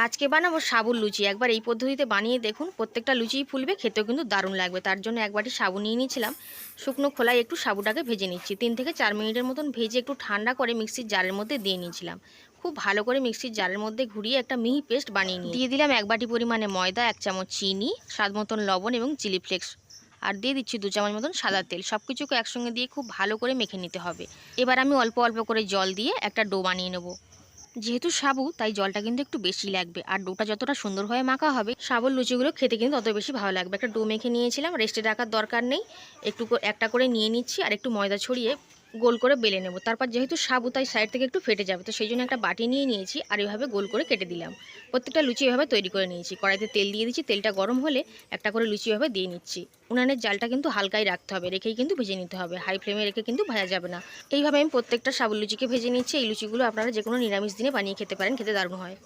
আজকে বানাবো সাবুর লুচি। একবার এই পদ্ধতিতে বানিয়ে দেখুন, প্রত্যেকটা লুচিই ফুলবে, খেতেও কিন্তু দারুণ লাগবে। তার জন্য এক বাটি সাবু নিয়ে নিয়েছিলাম। শুকনো খোলায় একটু সাবুটাকে ভেজে নিচ্ছি। 3 থেকে 4 মিনিটের মতন ভেজে একটু ঠান্ডা করে মিক্সির জারের মধ্যে দিয়ে নিয়েছিলাম। খুব ভালো করে মিক্সির জারের মধ্যে ঘুরিয়ে একটা মিহি পেস্ট বানিয়ে নিয়ে দিয়ে দিলাম 1 বাটি পরিমাণে ময়দা, 1 চামচ চিনি, স্বাদ মতন লবণ এবং চিলি ফ্লেক্স। আর দিয়ে দিচ্ছি 2 চামচ মতন সাদা তেল। সব কিছুকে একসঙ্গে দিয়ে খুব ভালো করে মেখে নিতে হবে। এবার আমি অল্প অল্প করে জল দিয়ে একটা ডো বানিয়ে নেব। যেহেতু সাবু তাই জলটা কিন্তু একটু বেশি লাগবে, আর ডোটা যতটা সুন্দরভাবে মাখা হবে সাবুর লুচিগুলো খেতে কিন্তু তত বেশি ভালো লাগবে। একটা ডো মেখে নিয়েছিলাম, রেস্টে রাখার দরকার নেই। একটা করে নিয়ে নিচ্ছি আর একটু ময়দা ছড়িয়ে গোল করে বেলে নেব। তারপর যেহেতু সাবু তাই সাইড থেকে একটু ফেটে যাবে, তো সেই জন্য একটা বাটি নিয়ে নিয়েছি আর এভাবে গোল করে কেটে দিলাম। প্রত্যেকটা লুচি এভাবে তৈরি করে নিয়েছি। কড়াইতে তেল দিয়ে দিচ্ছি, তেলটা গরম হলে একটা করে লুচি এভাবে দিয়ে নিচ্ছি। উনানের জালটা কিন্তু হালকাই রাখতে হবে, রেখেই কিন্তু ভেজে নিতে হবে, হাই ফ্লেমে রেখে কিন্তু ভাজা যাবে না। এইভাবে আমি প্রত্যেকটা সাবুর লুচিকে ভেজে নিচ্ছি। এই লুচিগুলো আপনারা যে কোনো নিরামিষ দিনে বানিয়ে খেতে পারেন, খেতে দারুণ হয়।